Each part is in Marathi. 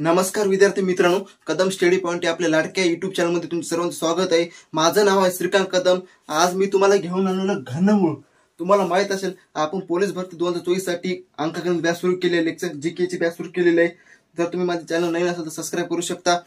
नमस्कार विद्यार्थी मित्रांनो, कदम स्टडी पॉइंट या आपल्या लाडक्या युट्यूब चॅनल मध्ये तुमचं सर्वांचं स्वागत आहे। माझं नाव आहे श्रीकांत कदम। आज मी तुम्हाला घेऊन आलेलो घनमूळ। तुम्हाला माहित असेल आपण पोलीस भरती 2024 साठी अंकगणित बॅच सुरू केले, लेक्चर जीके ची बॅच सुरू केलेली आहे। जर तुम्ही माझे चॅनल नवीन असाल तर सबस्क्राइब करू शकता।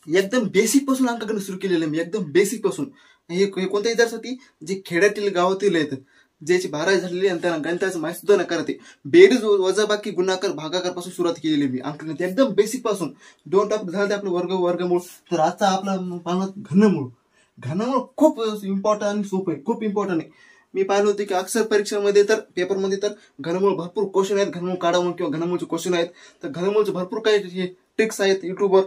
एकदम बेसिक पासून अंकगणित सुरू केलेले मी, एकदम बेसिक पासून। हे कोणत्या विद्यार्थ्यांसाठी जे खेड्यातील गावातील आहेत, ज्याची 12वी झालेली आणि त्यांना गणिताचं माहिती सुद्धा न करते, बेरीज वजाबाकी गुणाकार भागाकार पासून सुरुवात केलेली मी अंकगणित एकदम बेसिक पासून। दोन टॉपिक झाले आपलं वर्गमूळ। तर आजचा आपला पाहणार घनमूळ। घनमूळ खूप इम्पॉर्टंट आणि सोपं आहे, खूप इम्पॉर्टंट आहे। मी पाहिलं होतं की अक्षर परीक्षेमध्ये तर पेपरमध्ये तर घनमूळ भरपूर क्वेश्चन आहेत, घनमूळ काढा म्हणून किंवा घनमूळचे क्वेश्चन आहेत। तर घनमूळचे भरपूर काही ट्रिक्स आहेत युट्यूबवर,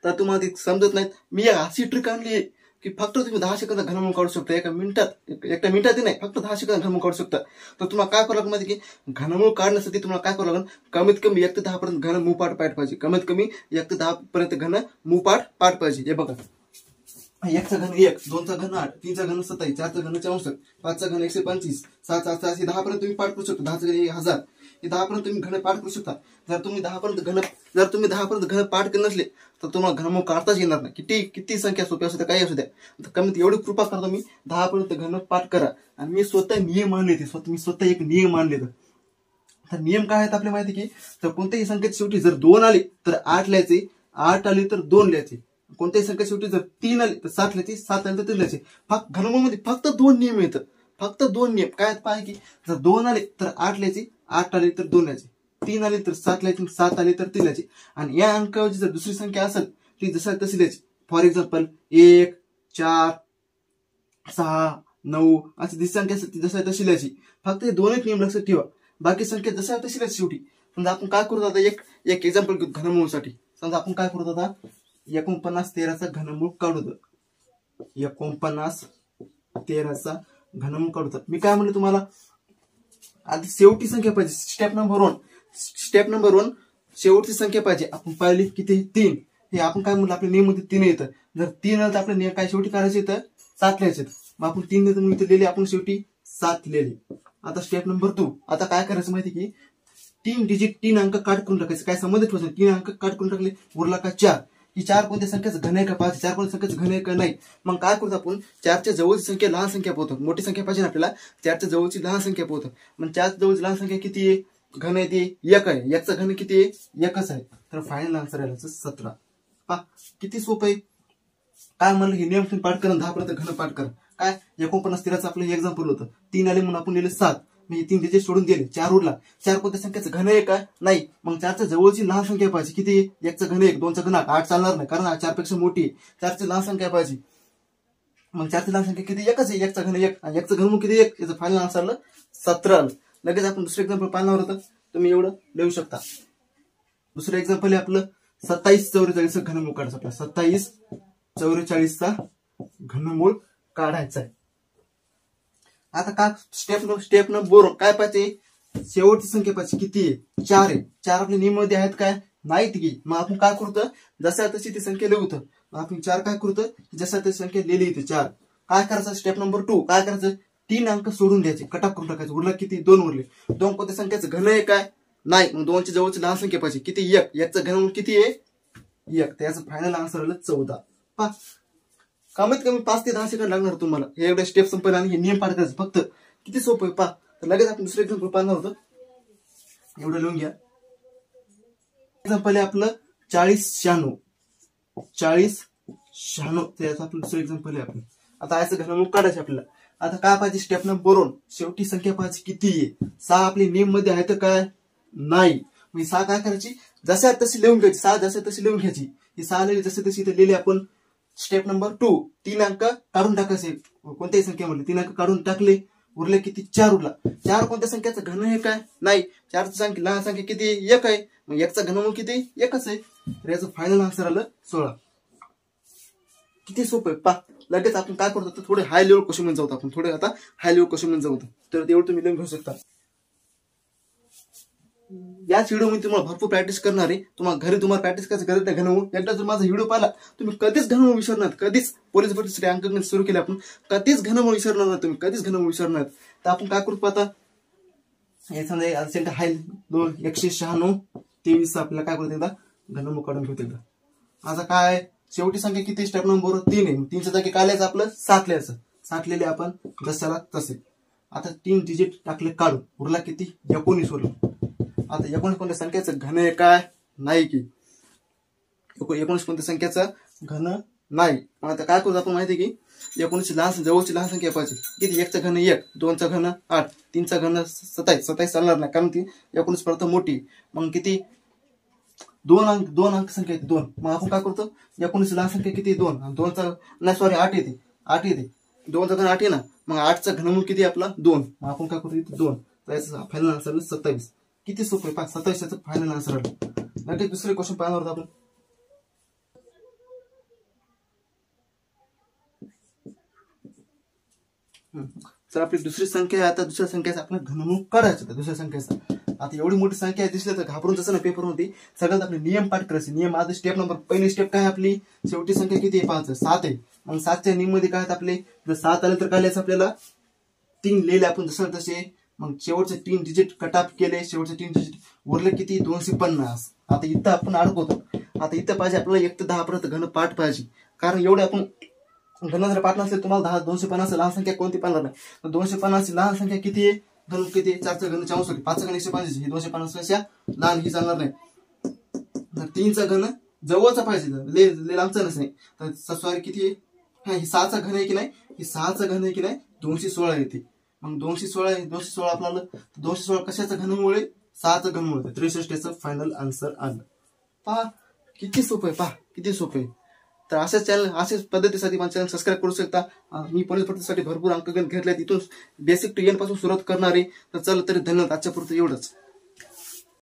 तर तुम्हाला ते समजत नाहीत। मी अशी ट्रिक आणली आहे की फक्त तुम्ही 10 सेकंदात घनमूळ काढू शकता, एका मिनिटात नाही, फक्त 10 सेकंदात घनमूळ काढू शकता। तर तुम्हाला काय करावं लागेल माहिती की घनमूळ काढण्यासाठी तुम्हाला काय करावं लागेल, कमीत कमी 1 ते 10 पर्यंत घन मूळपाठ पाठ पाहिजे। कमीत कमी 1 ते 10 पर्यंत घन मूळपाठ पाठ पाहिजे। हे बघा, 1 चा घन 1, 2 चा घन 8, 3 चा घन 27, 4 चा घन 64, 5 चा घन 125, 6 चा 400, 10 पर्यंत तुम्ही पाठ करू शकता। 10 चा घन 1000, हे 10 पर्यंत तुम्ही घन पाठ करू शकता। जर तुम्ही 10 पर्यंत घन पाठ केले नसले तर तुम्हाला घनमूळ काढताच येणार नाही। किती संख्या सोपी असू द्या, काही असू द्या, तर कमीत एवढी कृपा करतो मी, 10 पर्यंत घन पाठ करा। आणि मी स्वतः नियम मांडले ते, मी स्वतः एक नियम मांडले। तर नियम काय आहेत आपल्याला माहिती की, तर कोणत्याही संख्येत शेवटी जर 2 आले तर 8 लिहायचे, 8 आले तर 2 लिहायचे। कोणत्याही संख्येत शेवटी जर 3 आले तर 7 लिहायचे, 7 आले तर 3 लिहायचे। फक्त घनमूळमध्ये फक्त 2 नियम येतात, फक्त 2 नियम काय आहेत पाहिजे की, जर 2 आले तर 8 लिहायचे, 8 आले तर 2 लिहायचे, 3 आले तर 7 लिहायचे, 7 आले तर 3 लिहायचे। आणि या अंकाऐवजी जर दुसरी संख्या असेल ती जसं तशी लिहायची। फॉर एक्झाम्पल 1, 4, 6, 9 अशी जी संख्या असेल ती जसं तशी लिहायची। फक्त हे दोनच नियम लक्षात ठेवा, बाकी संख्या जसं तशी लिहायची शेवटी। समजा आपण काय करू आता, एक एक्झाम्पल घेऊ घनमूळसाठी। समजा आपण काय करू आता, 49 13 घनमूळ काढू। 49 13 घनमूळ काढू। मी काय म्हणलं तुम्हाला, आधी शेवटी संख्या पाहिजे। स्टेप नंबर 1 शेवटची संख्या पाहिजे। आपण पाहिली किती, 3। हे आपण काय म्हणलं, आपल्या नियम मध्ये 3 येतं। जर 3 आलं तर आपल्या नियम काय शेवटी करायचे तर 7 लिहायचे। मग आपण 3 लिहितो, इथे लिहिले आपण शेवटी 7 लिहिले। आता स्टेप नंबर 2, आता काय करायचं माहिती की 3 अंक काट करून टाकायचे। काय संबंध ठेवायचं, 3 अंक काट करून टाकले, उरला का 4। ही 4 कोणत्या संख्याचं घन आहे का पाहिजे, 4 कोणत्या संख्याचं घन आहे का नाही। मग काय करतो आपण, 4च्या जवळची संख्या लहान संख्या पाहतो, मोठी संख्या पाहिजे आपल्याला, 4च्या जवळची लहान संख्या पाहतो। मग 4च्या जवळची लहान संख्या किती आहे, घन आहे ती 1 आहे, 1चं घन किती आहे, 1च आहे। तर फायनल आन्सर आहे 17। पहा किती सोपं आहे। काय म्हणलं, हे नियम तुम्ही पाठ करा, 10 पर्यंत घन पाठ करा। काय 49 13 आपलं एक्झाम्पल होतं, 3 आले म्हणून आपण लिहिले 7, मी 3 डिजिट सोडून दिले, 4 उरला। 4 कोणत्या संख्याचं घन आहे का नाही। मग 4च्या जवळची लहान संख्या पाहिजे, किती आहे, 1चं घन 1, 2चं घन 8 चालणार नाही, कारण 4 पेक्षा मोठी आहे। 4ची लहान संख्या पाहिजे। मग 4ची लहान संख्या किती, 1च आहे, 1चं घन 1 आणि 1चं घनमूळ किती 1, याचं फायनल आन्सर आलं 17। लगेच आपण दुसरं एक्झाम्पल पाहणार होतं, तुम्ही एवढं लिहू शकता। दुसरं एक्झाम्पल आहे आपलं 27 44 घनमूळ काढायचं। आपल्याला 27 44 घनमूळ काढायचं आहे। आता काय स्टेप नंबर काय पाहिजे, शेवटची संख्या पाहिजे, किती आहे, 4 आहे। 4 आपल्या नियम मध्ये आहेत काय, नाहीत की। मग आपण काय करतो, जसं तशी ती संख्या लिहतो। मग आपण 4 काय करतो, जसं तशी संख्या लिहिली इथे 4। काय करायचं, स्टेप नंबर 2 काय करायचं, 3 अंक सोडून द्यायचे, कट ऑफ करून टाकायचे। उरला किती, 2 उरले। 2 कोणत्या संख्याचं घन आहे काय नाही, मग 2च्या जवळची लहान संख्या पाहिजे, किती 1, 1चं घनमूळ किती आहे 1, त्याचं फायनल आन्सर आलं 14। पहा कमीत कमी 5 ते 10 सेकंद लागणार तुम्हाला हे एवढे स्टेप संपले आणि हे नियम पाठ करायचं फक्त। किती सोपं आहे पहा। तर लगेच आपण दुसरं एक्झाम्पल पाहणार होतं, एवढं लिहून घ्या। एक्झाम्पल आहे आपलं 40 96 त्याचं आपलं दुसरं एक्झाम्पल आहे आपलं। आता याचं घनमूळ काढायचं आपल्याला। आता काय पाहिजे, स्टेप नंबर 1 शेवटी संख्या पाहिजे, किती आहे, 6 आपली नियम मध्ये आहे तर काय नाही। मग 6 काय करायची, जशा तशी लिहून घ्यायची, 6 जशा तशी लिहून घ्यायची। ही 6 लिहिली जसे तशी इथे लिहिले आपण। स्टेप नंबर 2 3 अंक काढून टाकायचे, कोणत्याही संख्येमध्ये 3 अंक काढून टाकले, उरले किती, 4 उरला। 4 कोणत्या संख्याचं घन आहे काय नाही, 4ची संख्या लहान संख्या किती 1 आहे, मग 1चं घनमूळ किती 1च आहे। तर याचं फायनल आन्सर आलं 16। किती सोपं आहे पहा। लगेच आपण काय करतो, थोडे हाय लेवल क्वेश्चन मध्ये जाऊ आपण, थोडे आता हाय लेवल क्वेश्चन मध्ये जाऊ। तर तेवढं तुम्ही लिहून घेऊ शकता। याच व्हिडिओमध्ये तुम्हाला भरपूर प्रॅक्टिस करणार आहे। तुम्हाला घरी प्रॅक्टिस करायची गरज नाही घनमूळ। एकदा जर माझा व्हिडिओ पाहिला तुम्ही कधीच घनमूळ विसरणार, कधीच पोलीस भरतीसाठी अंकगणित सुरू केले आपण, कधीच घनमूळ विसरणार नाही तुम्ही, कधीच घनमूळ विसरणार। तर आपण काय करू आता, हे समजा हाय 196 23 आपल्याला काय करू एकदा घनमूळ काढून घेऊ एकदा. आता काय शेवटी संख्या किती स्टेप नंबर 3 आहे. 3च्या जागी काय लिहायचं आपलं 7 लिहायचं. 7 लिहिले आपण जशाला तसे. आता 3 डिजिट टाकले काढून उरला किती 19 उरला. आता 19 कोणत्या संख्याचं घन आहे काय नाही की 19 कोणत्या संख्याचं घन नाही. मग आता काय करू आपण माहिती की 19 लहान जवळची लहान संख्या पाहिजे किती 1चं घन 1, 2चं घन 8, 3चं घन 27 चालणार नाही कारण ती 19 पर्यंत मोठी. मग किती दोन अंक संख्या येते 2. मग आपण काय करतो 19 लहान संख्या किती 2 आणि 2चा नाही सॉरी 8 येते 2चं घन 8 आहे ना. मग 8चं घनमूळ किती आपला 2. मग आपण काय करतो इथे 2 तर फायनल आन्सर 27. किती सोपं आहे 27चं फायनल आन्सर आलं. नक्कीच दुसरे क्वेश्चन पाहणार आहोत आपण. तर आपली दुसरी संख्या आहे. आता दुसऱ्या संख्याचा आपला घनमूळ काढायचं दुसऱ्या संख्येचा. आता एवढी मोठी संख्या दिसली तर घाबरून जसं ना पेपर मध्ये सगळ्यात आपले नियम पाठ करायचे. नियम आज स्टेप नंबर पहिली स्टेप काय आपली शेवटी संख्या किती आहे 5 7 आहे. मग 7च्या नियम मध्ये काय आपले जर 7 आले तर काय लिहायचं आपल्याला 3 लिहिले आपण जसं तसे. मग शेवटचे 3 डिजिट कट ऑफ केले. शेवटचे 3 डिजिट उरले किती 250. आता इथं आपण अडकवतो. आता इथं पाहिजे आपल्याला 1 ते 10 पर्यंत घन पाठ पाहिजे कारण एवढे आपण घन जर पाठ नसेल तुम्हाला 250 लहान संख्या कोणती पाहणार नाही. तर 250 लहान संख्या किती आहे घन किती 4चं घन 64 5चं घन 150 ही 250 पेक्षा लहान ही चालणार नाही. तर 3चं घन जवळचा पाहिजे ले लांबचा नसणे. तर सॉरी किती आहे ही 6चं घन आहे की नाही ही 6चं घन आहे की नाही 216 येते. मग 216 आपल्याला 216 कशाचं घनमूळ आहे 6चं घनमूळ आहे. 63चं फायनल आन्सर आलं. पहा किती सोपं आहे. पहा किती सोपं आहे. तर अशाच पद्धतीसाठी माझं चॅनल सबस्क्राईब करू शकता. मी पोलीस भरतीसाठी भरपूर अंक घेतले तिथून बेसिक टू एंड पासून सुरुवात करणार आहे. तर चला तरी धन्यवाद. आजच्या पुरतं एवढंच.